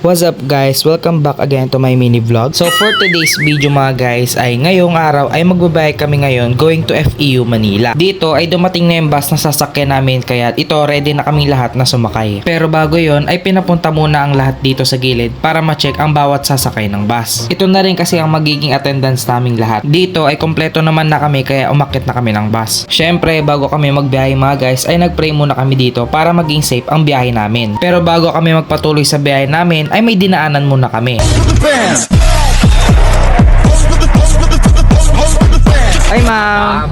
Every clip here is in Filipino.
What's up guys? Welcome back again to my mini vlog. So for today's video mga guys ay ngayong araw ay magbabayad kami ngayon going to FEU Manila. Dito ay dumating na yung bus na sasakyan namin kaya ito ready na kaming lahat na sumakay. Pero bago yon ay pinapunta muna ang lahat dito sa gilid para ma-check ang bawat sasakay ng bus. Ito na rin kasi ang magiging attendance naming lahat. Dito ay kompleto naman na kami kaya umakyat na kami ng bus. Syempre bago kami magbiyahe mga guys ay nagpray muna kami dito para maging safe ang biyahe namin. Pero bago kami magpatuloy sa biyahe namin ay may dinaanan muna kami. Ay ma'am!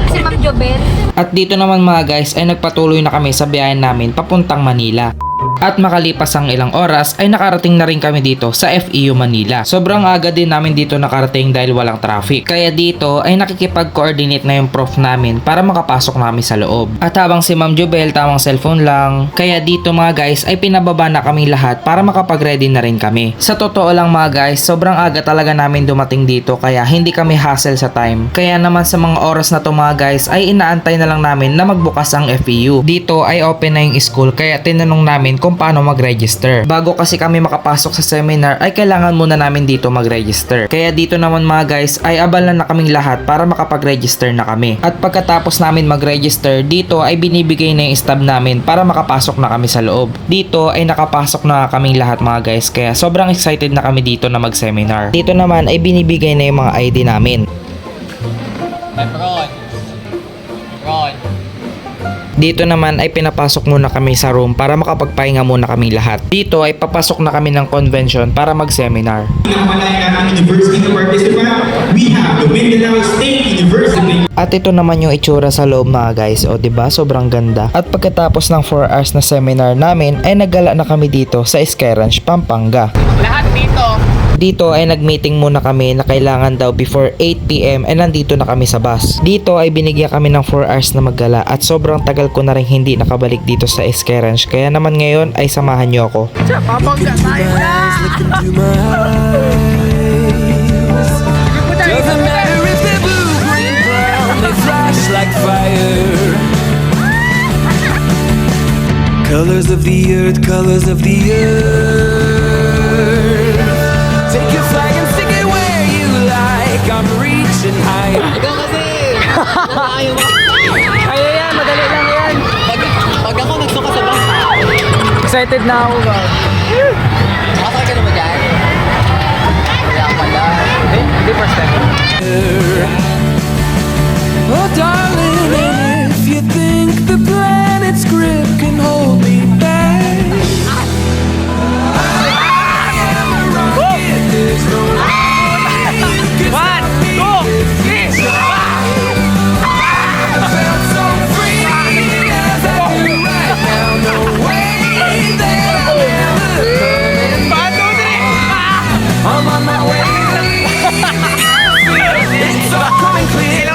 Si Ma'am Jobel. At dito naman mga guys ay nagpatuloy na kami sa biyahe namin papuntang Manila. At makalipas ang ilang oras ay nakarating na rin kami dito sa FEU Manila. Sobrang aga din namin dito nakarating dahil walang traffic. Kaya dito ay nakikipag-coordinate na yung prof namin para makapasok namin sa loob. At habang si Ma'am Jobel tamang cellphone lang, kaya dito mga guys ay pinababa na kaming lahat para makapag-ready na rin kami. Sa totoo lang mga guys, sobrang aga talaga namin dumating dito kaya hindi kami hassle sa time. Kaya naman sa mga oras na to mga guys ay inaantay na lang namin na magbukas ang FEU. Dito ay open na yung school kaya tinanong namin kung paano mag-register. Bago kasi kami makapasok sa seminar ay kailangan muna namin dito mag-register. Kaya dito naman mga guys ay abalan na kaming lahat para makapag-register na kami. At pagkatapos namin mag-register dito ay binibigay na yung stub namin para makapasok na kami sa loob. Dito ay nakapasok na kaming lahat mga guys kaya sobrang excited na kami dito na mag-seminar. Dito naman ay binibigay na yung mga ID namin. Dito naman ay pinapasok muna kami sa room para makapagpahinga muna kami lahat. Dito ay papasok na kami ng convention para mag-seminar. At ito naman yung itsura sa loob mga guys. O diba? Sobrang ganda. At pagkatapos ng 4 hours na seminar namin ay naggala na kami dito sa Sky Ranch, Pampanga. Lahat Dito ay nag-meeting muna kami na kailangan daw before 8 PM ay nandito na kami sa bus. Dito ay binigyan kami ng 4 hours na maggala at sobrang tagal ko na rin hindi nakabalik dito sa Sky Ranch. Kaya naman ngayon ay samahan nyo ako. Papangga tayo na! Doesn't matter if they're blue, green, brown, they flash like fire. Colors of the earth, colors of the earth. Take your flag and stick it where you like. I'm reaching high. Ikaw kasi! Ayaw mo! Ayaw yan, madali lang yan. Pag ako nagsuka sa bus, Excited na ako ba? makasakay ka naman dyan. Kaya pala. Hindi first time. Oh darling, if you think the planet's grip can hold me back, I am a rocket. There's no way you can stop me. It's right. I felt so free as I do right now. No way that I'll ever come. I'm on my way. It's all coming clear.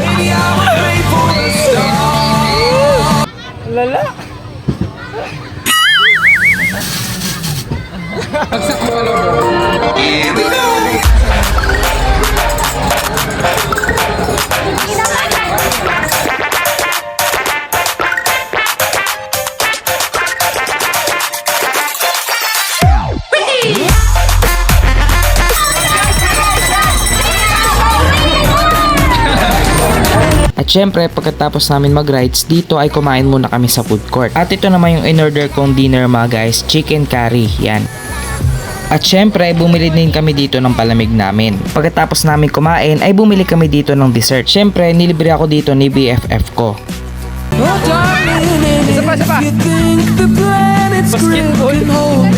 Baby, I was made for the stars. Lala. Here we go. At syempre pagkatapos namin mag-rides dito ay kumain muna kami sa food court. At ito naman yung in-order kong dinner mga guys, chicken curry, yan. At syempre ay bumili din kami dito ng palamig namin. Pagkatapos namin kumain ay bumili kami dito ng dessert. Syempre nilibre ako dito ni BFF ko. Oh darling, if you think the planet's grip can hold